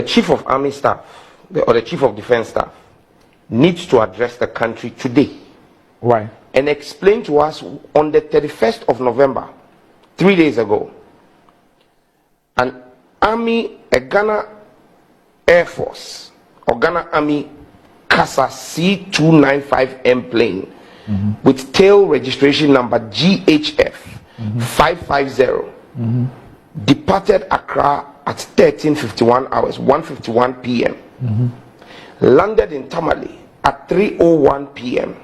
The Chief of Army Staff or the Chief of Defense Staff needs to address the country today. Why? And explain to us on the 31st of November, 3 days ago, a Ghana Air Force or Ghana Army CASA C295M plane with tail registration number GHF 550 departed Accra at 13:51 hours, 1:51 p.m. Landed in Tamale at 3:01 p.m.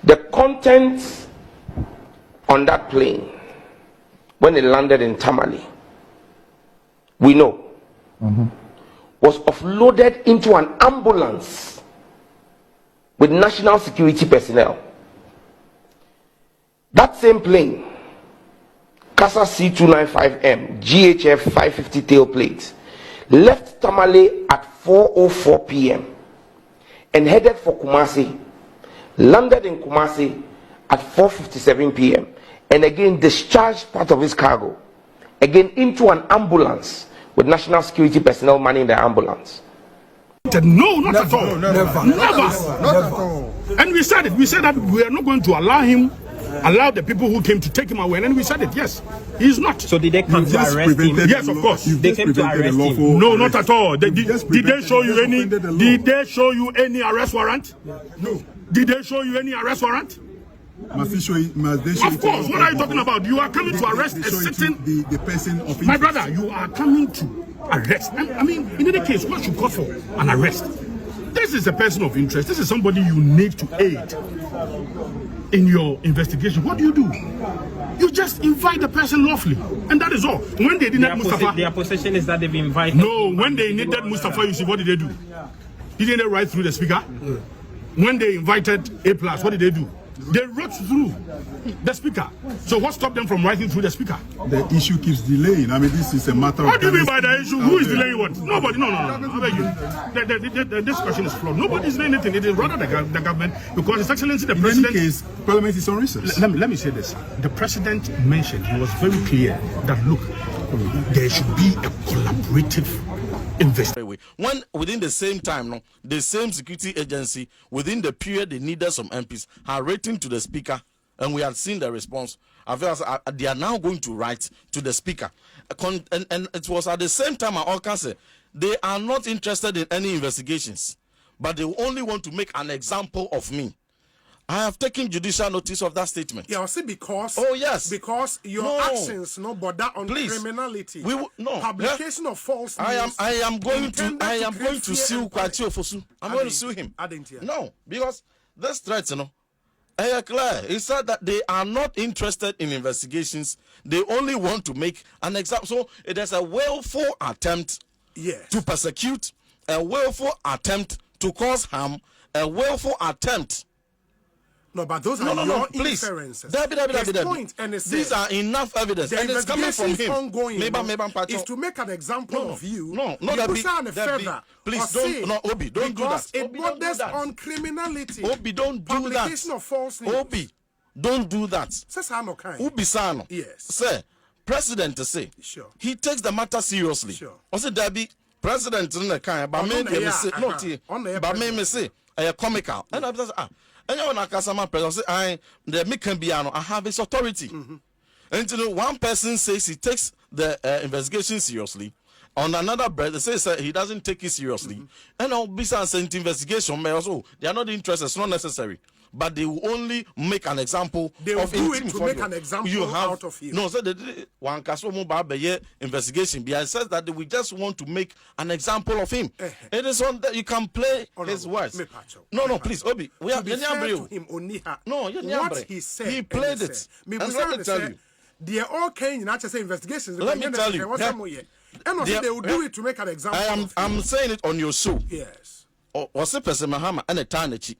The contents on that plane when it landed in Tamale, we know, was offloaded into an ambulance with national security personnel. That same plane, CASA C295M GHF 550 tail plates, left Tamale at 4:04 p.m. and headed for Kumasi, landed in Kumasi at 4:57 p.m. and again discharged part of his cargo again into an ambulance with national security personnel manning the ambulance. No, not at all. Never. And we said it. We said that we are not going to allow the people who came to take him away. And we said it. Yes, he's not. So did they come to arrest him? Yes, of course. They came to arrest him. No, not at all. Did they show you any? Did they show you any arrest warrant? No. Did they show you any arrest warrant? Of course. What are you talking about? You are coming to arrest a certain the person of interest. My brother, you are coming to arrest. I mean, in any case, what should call for an arrest? This is a person of interest. This is somebody you need to aid in your investigation. What do? You just invite the person lawfully, and that is all. When they didn't Mustafa, their position is that they've invited. No, when they needed Mustafa, you see, what did they do? Didn't they write through the speaker? When they invited A+, what did they do? They wrote through the speaker. So what stopped them from writing through the speaker? The issue keeps delaying. I mean, this is a matter what of... What do you mean by the issue? Who is delaying what? Nobody. No. I beg you. This question is flawed. Nobody is doing anything. It is rather the government, because His Excellency the President... In any case, Parliament is on recess. Let me say this. The President mentioned, he was very clear that, look, there should be a collaborative investigation. When within the same time, the same security agency, within the period they needed some MPs, are writing to the speaker, and we had seen the response. They are now going to write to the speaker, and it was at the same time I can say they are not interested in any investigations, but they only want to make an example of me. I have taken judicial notice of that statement. Yeah, see, because because your actions border on criminality. Publication of false news. I am going to sue Kwati Ofosu. I'm going to sue him. No, because this threat, clear. He said that they are not interested in investigations. They only want to make an example. So it is a willful attempt to persecute, a willful attempt to cause harm, a willful attempt. No, but those are your inferences. These are enough evidence, and it's coming from him. Ongoing, is to make an example of you. Please don't. No, Obi, don't do that. It borders on criminality. Obi, don't do that. Publication of false news. Obi, don't do that. Obi Sano. Yes. Say, President to say. Sure. He takes the matter seriously. Sure. Also, Debbie, President in the kind, but me say comical. And I'm just and you want to president say the can be I have his authority. And one person says he takes the investigation seriously. On another breath, they say he doesn't take it seriously. And I'll be sent investigation, may also they are not interested, it's not necessary. But they will only make an example they will do it to make an example out of you. No, so one investigation. But says that we just want to make an example of him. It is on that you can play his words. No, please, Obi. We have to him, no, what he said. He played it. And let me tell you. They are all kind of investigations. Let me tell you. And they will do it to make an example. I'm saying it on your show. Yes. Was a President Mahama and a Tanachi,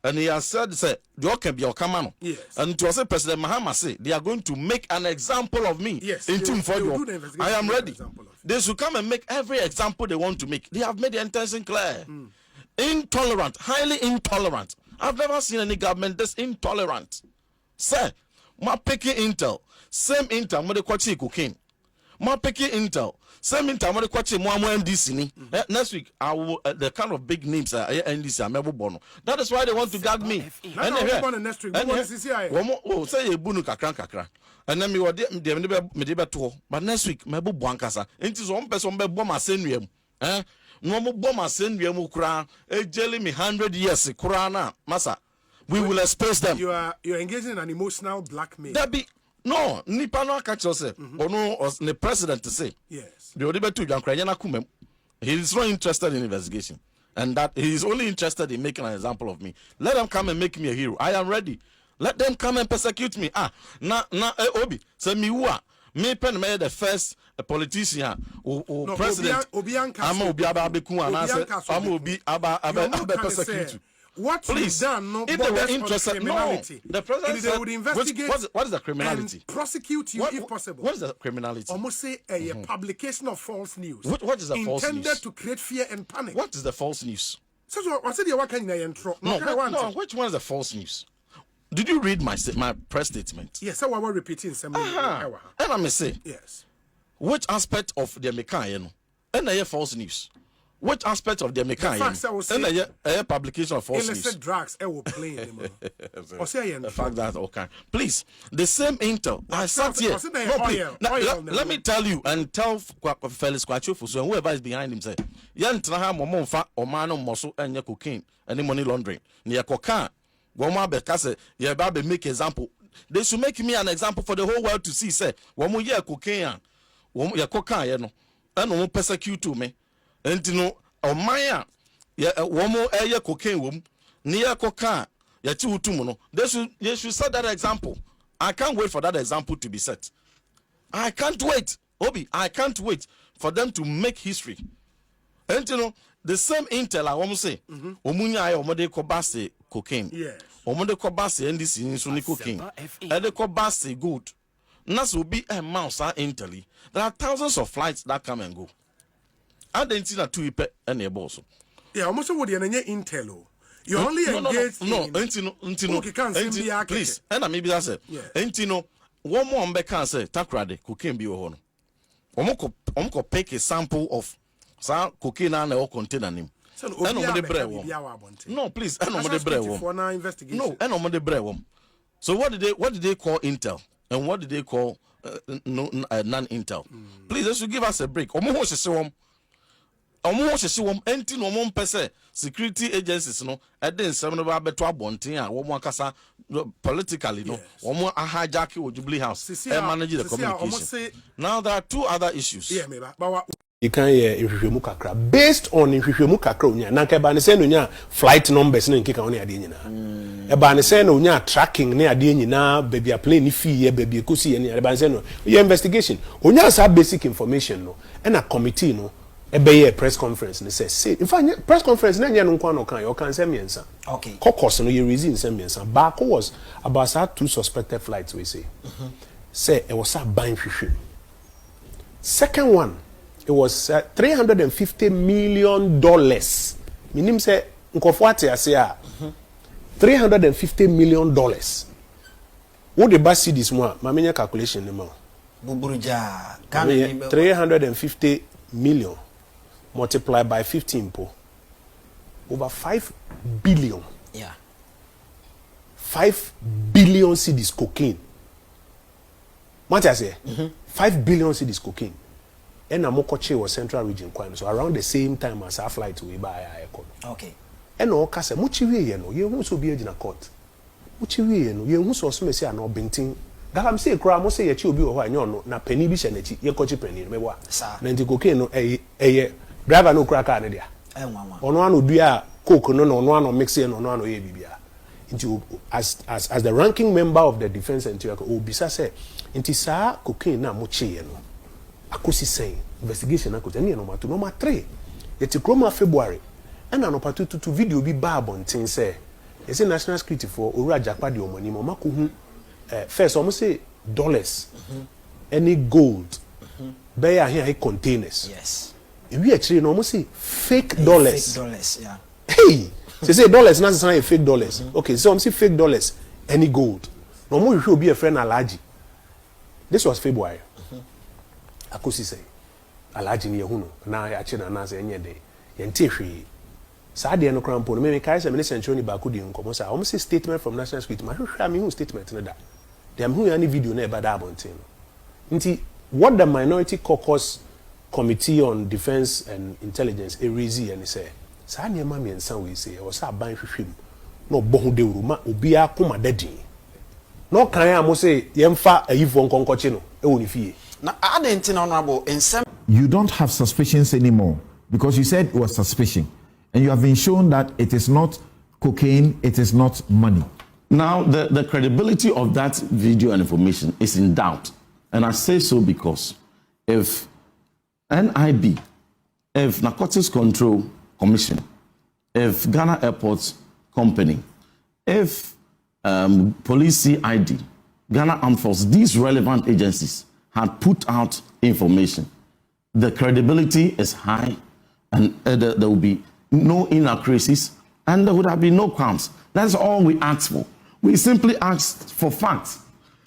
and he has said, you can be your command. Yes. And to say President Mahama say they are going to make an example of me. Yes. In Ntim Fordjour. I am ready. They should come and make every example they want to make. They have made the intention clear. Intolerant, highly intolerant. I've never seen any government this intolerant. Sir, my picking intel, same intel, what they call cocaine. My picking intel, Same time, I'm watching more NDC. Next week, I will the kind of big names NDC are never born. That is why they want to gag me. Next week, say a bunu kakra. And then me were to but next week, my buankasa. It is one person by bomber send no more bomber send a jelly me 100 years, Kurana, Massa. We will expose them. You're engaging in an emotional blackmail. That be no, Nipano catch yourself. Or no, or the president to say. Yes. The Odibe to Jankrayana Kumem. He is not interested in investigation. And that he is only interested in making an example of me. Let them come and make me a hero. I am ready. Let them come and persecute me. Obi. So me pen me the first politician or president. I'm Obi Ababeku and I said I'm Obi Aba persecute you. What please done? No, if they were interested, no. The president they would investigate. What is the criminality? And prosecute you if possible. What is the criminality? Almost say a publication of false news. What is the false news? Intended to create fear and panic. What is the false news? So I said you can intro. No. Which one is the false news? Did you read my press statement? Yes, I was repeating some. And I may say yes. Which aspect of the American and a false news? Which aspect of the American and a publication of false news? Illicit drugs, I will play them. The fact that okay, please, the same intel. I sat here. Let me tell you and tell Felix Kwachofu so whoever is behind him say, "Yantraha momonfa omano moso enya cocaine and money laundering." Near cocaine, Goma Bekase, ye babe make example. They should make me an example for the whole world to see. Say, womu ye cocaine, womu ye cocaine, you know, and womu persecute to me. And you know, Maya, womo air cocaine womb, near coca, Yachumuno. They should set that example. I can't wait for that example to be set. I can't wait, Obi. I can't wait for them to make history. And you know, the same intel I want to say, Omunya Omode Kobase cocaine. Yes. Omode Kobase and this is cocaine. And the Kobase good. Nas will be a mouse intelly. There are thousands of flights that come and go. I didn't see that two people and a boss. Yeah, almost what you're intel. You only engage please. And I maybe that's it. Entino, one more can say takrade cocaine be on. Omko pick a sample of some cocaine and all container name. No, please, and no the bread. So what did they call intel? And what did they call non-intel? Please, they should give us a break. Security agencies no then some about better bonting one kasa politically no one hijack Jubilee House and manage the communication. Now there are two other issues. You can hear Nhwehwemu kakra based on Nhwehwemu kakra onya na ka ba ne se no nya flight numbers ne nkeka woni ade nyina e ba ne se no nya tracking ne ade nyina baby a plane fee ye baby ekosi ye ne e ba ne se no your investigation onya sa basic information no e na committee no e be ye press conference ne say in fact press conference na nya no kwa no kan you can say miensa okay caucus no ye reason say miensa back was about two suspected flights we say say e was a ban hwehwe. Second one, it was $350 million. Minim say nkofwate ase a $350 million. What the bus see this one? My many calculation ne ma. Buburuja. 350 million multiplied by 15 po. Over 5 billion. Yeah. 5 billion cedis cocaine. What I say? 5 billion cedis cocaine. And Amokoche was Central Region crime, so around the same time as our flight to Iba. Okay. And all Casa Muchiwe, you won't be in a court. Muchiwe, you won't also say no binting. Galam say, Cramo say, you be or no, na penny bish and your coach penny, mewa. Nanti cocaine, a driver no crack on there. On one would be a coke, no one or mixing on one or ABBA. Into as the ranking member of the defense and Obisa say, into sa cocaine na muchi, no. Akosi saying investigation akosi any number 2 number 3 yet Chroma February and an opportunity to video be barbon thing say it's a national security for Ura Jakpa di omani mo makuhu first almost say dollars any gold buy here containers yes we actually almost say fake dollars yeah hey say dollars not say fake dollars okay so I'm say fake dollars any gold no more you should be a friend alaji. This was February. Akosi say alaji ni yehuno na ya che na na se enye de yente hwe sa de no krampo no me kai se me central ni ba ku di nkomo sa o say statement from national security ma hwehwa me hu statement no da dem hu ya ni video na e ba da abonten no nti what the minority caucus committee on defense and intelligence erezi and say sa ne ma me nsan we say o sa ban hwehwem no bohu de uruma obi akoma dadin no kan ya mo say yemfa ayifo nkonkoche no e woni fie na adentin honorable in some you don't have suspicions anymore because you said it was suspicion and you have been shown that it is not cocaine, it is not money. Now the credibility of that video and information is in doubt, and I say so because if NIB, if Narcotics Control Commission, if Ghana Airports Company, if Police CID, Ghana Armed Forces, these relevant agencies had put out information, the credibility is high, and there will be no inaccuracies, and there would have been no crimes. That's all we asked for. We simply asked for facts.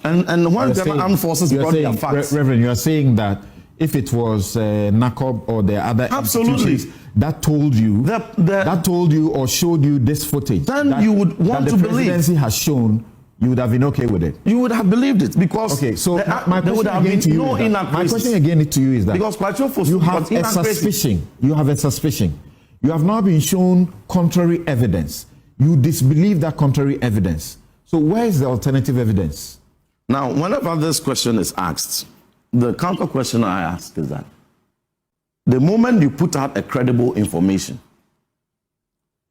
And when Ghana Armed Forces brought their facts. Reverend, you are saying that if it was NACOB or the other institutions that told you, that told you or showed you this footage, then you would want to believe. The presidency has shown, you would have been okay with it. You would have believed it because so my question again to you is that, my question again to you is that because you have a suspicion. You have a suspicion. You have now been shown contrary evidence. You disbelieve that contrary evidence. So where is the alternative evidence? Now, whenever this question is asked, the counter question I ask is that the moment you put out a credible information,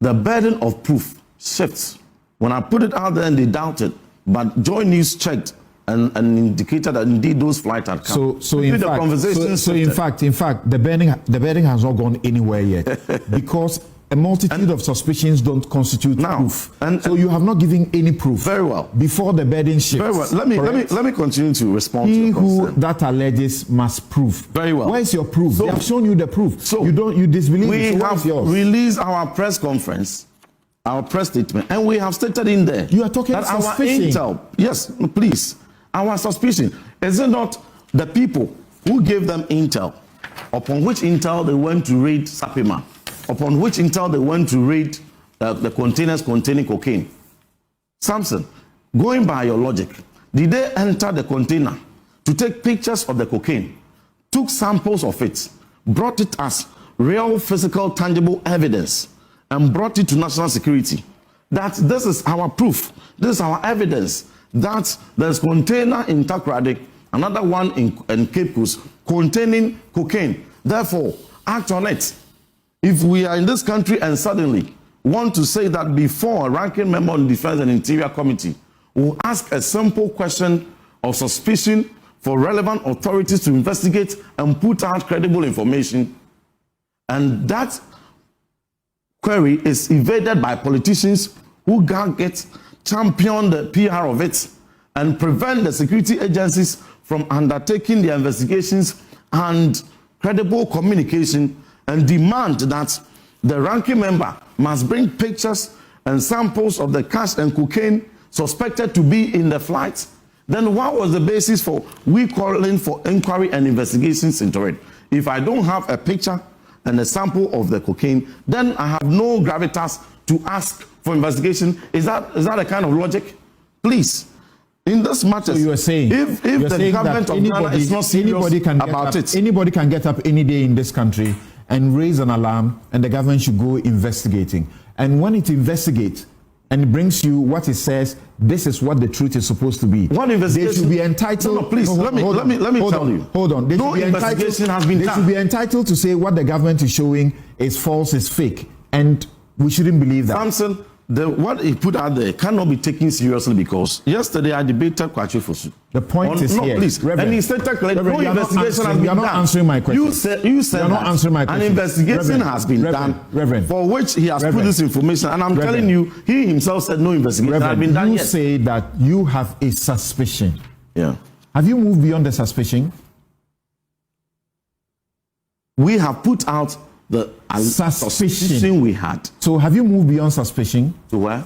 the burden of proof shifts. When I put it out there and they doubted, but Joy News checked and indicated that indeed those flights had come. So in fact, the burden has not gone anywhere yet because a multitude of suspicions don't constitute proof. So you have not given any proof. Very well. Before the burden shifts. Very well. Let me continue to respond to your concern. Who that alleges must prove. Very well. Where is your proof? They have shown you the proof. So you disbelieve. We have released our press conference, our press statement, and we have stated in there. You are talking about suspicion. Our intel. Yes, please. Our suspicion. Is it not the people who gave them intel, upon which intel they went to raid Sapima, upon which intel they went to raid the containers containing cocaine? Samson, going by your logic, did they enter the container to take pictures of the cocaine, took samples of it, brought it as real physical tangible evidence, and brought it to national security? That this is our proof, this is our evidence that there's container in Takoradi, another one in Cape Coast containing cocaine. Therefore, act on it. If we are in this country and suddenly want to say that before a ranking member on the Defense and Interior Committee will ask a simple question of suspicion for relevant authorities to investigate and put out credible information, and that query is evaded by politicians who can't get champion the PR of it and prevent the security agencies from undertaking their investigations and credible communication, and demand that the ranking member must bring pictures and samples of the cash and cocaine suspected to be in the flight, then what was the basis for we calling for inquiry and investigations into it? If I don't have a picture and a sample of the cocaine, then I have no gravitas to ask for investigation. Is that a kind of logic? Please, in this matter, so you are saying if the government of Ghana is not serious about it, anybody can get up any day in this country and raise an alarm, and the government should go investigating. And when it investigates and it brings you what it says, this is what the truth is supposed to be. What investigation? They should be entitled. No, please, let me tell you. Hold on. No investigation has been done. They should be entitled to say what the government is showing is false, is fake, and we shouldn't believe that. Samson, what he put out there cannot be taken seriously because yesterday I debated Kwachi Fosu. The point is here. Please. Reverend, and he said no investigation has been done. You are not answering my question. You said you're not answering my question. An investigation has been done, Reverend, for which he has put this information. And I'm telling you, he himself said no investigation has been done yet. You say that you have a suspicion. Yeah. Have you moved beyond the suspicion? We have put out the suspicion we had. So have you moved beyond suspicion? To where?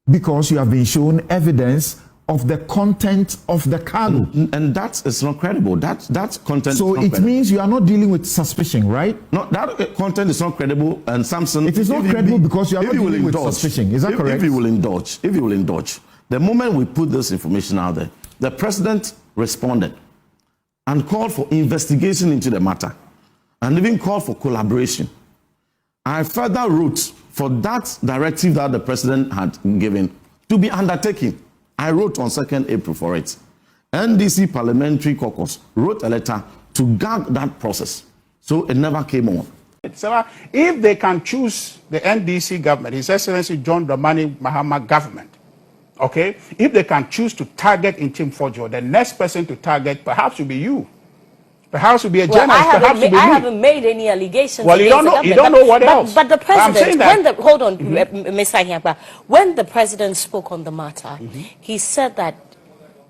Because you have been shown evidence of the content of the cargo. And that is not credible. That content. So is not it credible. means you are not dealing with suspicion, right? No, that content is not credible. And Samson, it is not credible because you are not dealing with suspicion. Is that correct? If you will indulge, the moment we put this information out there, the president responded and called for investigation into the matter, and even called for collaboration. I further wrote for that directive that the president had given to be undertaken. I wrote on 2nd April for it. NDC Parliamentary Caucus wrote a letter to gag that process. So it never came on. So if they can choose the NDC government, His Excellency John Dramani Mahama government, okay, if they can choose to target Ntim Fordjour, the next person to target perhaps will be you. Perhaps will be a journalist. Perhaps will be I haven't made any allegations. Well, you don't know. You don't know what else. But the president, hold on, Mr. Anyapa, when the president spoke on the matter, he said that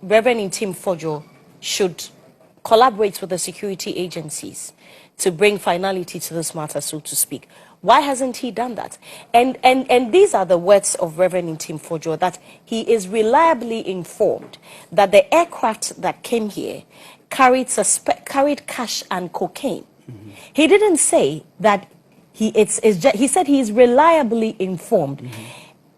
Reverend Ntim Fordjour should collaborate with the security agencies to bring finality to this matter, so to speak. Why hasn't he done that? And these are the words of Reverend Ntim Fordjour, that he is reliably informed that the aircraft that came here carried cash and cocaine. He didn't say that he said he is reliably informed.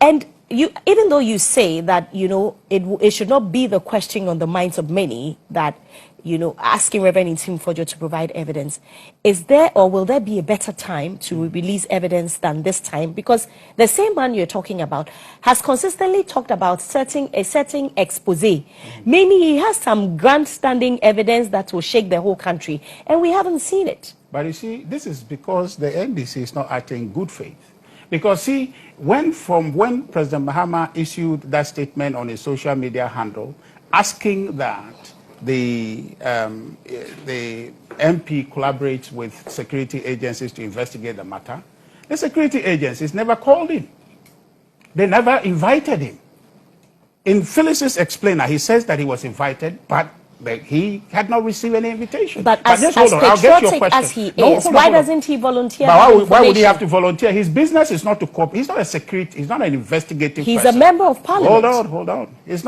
And you, even though you say that, you know, it should not be the question on the minds of many that, you know, asking Reverend Ntim Fordjour to provide evidence, is there or will there be a better time to release evidence than this time? Because the same man you're talking about has consistently talked about a certain expose, meaning he has some grandstanding evidence that will shake the whole country, and we haven't seen it. But you see, this is because the NDC is not acting in good faith. Because see, when President Mahama issued that statement on his social media handle, asking that the MP collaborates with security agencies to investigate the matter, the security agencies never called him. They never invited him. In Phyllis's explainer, he says that he was invited, but he had not received any invitation. But as patriotic as he is, why doesn't he volunteer? Why would he have to volunteer? His business is not to cooperate. He's not a security. He's not an investigative person. He's a member of parliament. Hold on. He's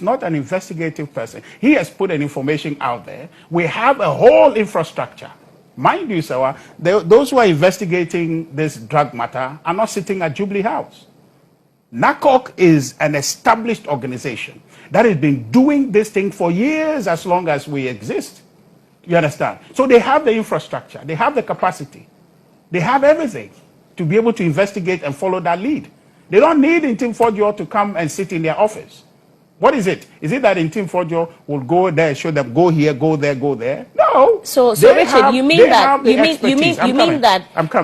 not an investigative person. He has put an information out there. We have a whole infrastructure. Mind you, sir, those who are investigating this drug matter are not sitting at Jubilee House. NACOC is an established organization that has been doing this thing for years, as long as we exist. You understand? So they have the infrastructure, they have the capacity, they have everything to be able to investigate and follow that lead. They don't need Ntim Fordjour to come and sit in their office. What is it? Is it that Ntim Fordjour will go there, show them, go here, go there, go there? No. So Richard, you mean that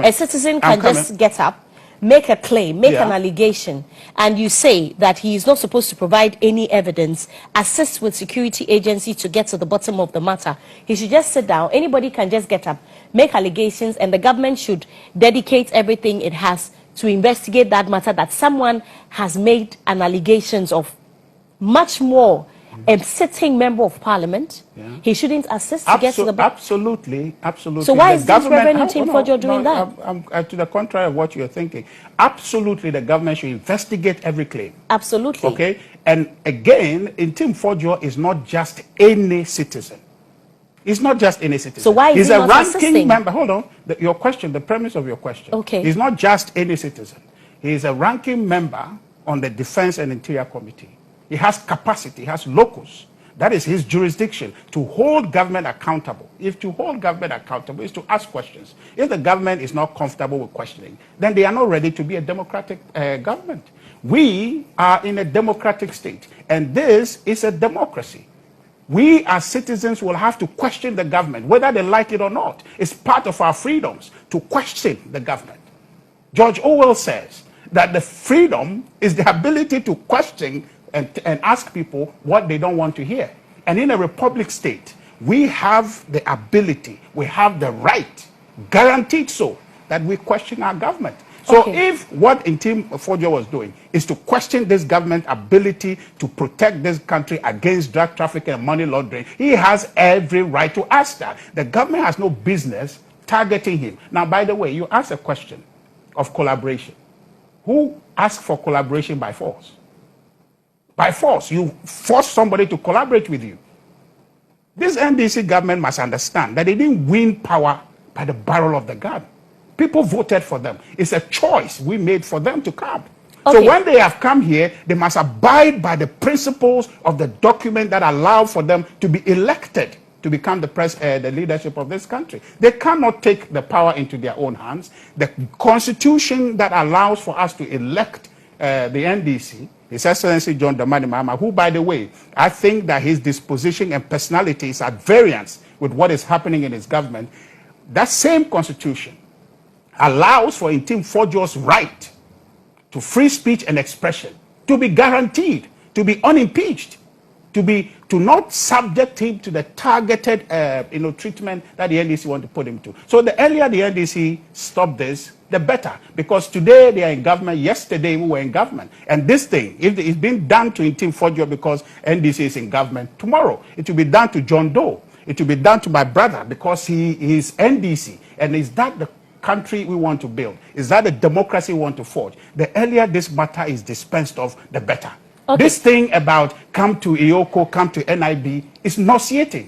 a citizen can just get up, make a claim, make an allegation, and you say that he is not supposed to provide any evidence, assist with security agency to get to the bottom of the matter. He should just sit down. Anybody can just get up, make allegations, and the government should dedicate everything it has to investigate that matter that someone has made an allegations of. Much more a sitting member of parliament, he shouldn't assist to get to the bottom. Absolutely. So why is this Reverend Ntim Fordjour doing that? To the contrary of what you're thinking. Absolutely, the government should investigate every claim. Absolutely. Okay? And again, Ntim Fordjour is not just any citizen. He's not just any citizen. So why is he not assisting? He's a ranking member. Hold on. Your question, the premise of your question. Okay. He's not just any citizen. He is a ranking member on the Defense and Interior Committee. He has capacity, he has locus. That is his jurisdiction, to hold government accountable. If to hold government accountable is to ask questions. If the government is not comfortable with questioning, then they are not ready to be a democratic government. We are in a democratic state, and this is a democracy. We as citizens will have to question the government, whether they like it or not. It's part of our freedoms to question the government. George Orwell says that the freedom is the ability to question and ask people what they don't want to hear. And in a republic state, we have the ability, we have the right, guaranteed so, that we question our government. So if what Ntim Fordjour was doing is to question this government ability to protect this country against drug trafficking and money laundering, he has every right to ask that. The government has no business targeting him. Now, by the way, you asked a question of collaboration. Who asked for collaboration by force? By force, you force somebody to collaborate with you. This NDC government must understand that they didn't win power by the barrel of the gun. People voted for them. It's a choice we made for them to come. Okay. So when they have come here, they must abide by the principles of the document that allow for them to be elected to become the leadership of this country. They cannot take the power into their own hands. The constitution that allows for us to elect the NDC, His Excellency John Dramani Mahama, who, by the way, I think that his disposition and personality is at variance with what is happening in his government. That same constitution allows for Ntim Fordjour's right to free speech and expression to be guaranteed, to be unimpeached, to not subject him to the targeted treatment that the NDC want to put him to. So the earlier the NDC stop this, the better. Because today they are in government, yesterday we were in government. And this thing, if it's been done to Ntim Fordjour because NDC is in government, tomorrow it will be done to John Doe. It will be done to my brother because he is NDC. And is that the country we want to build? Is that the democracy we want to forge? The earlier this matter is dispensed of, the better. Okay. This thing about come to IOCO, come to NIB is nauseating.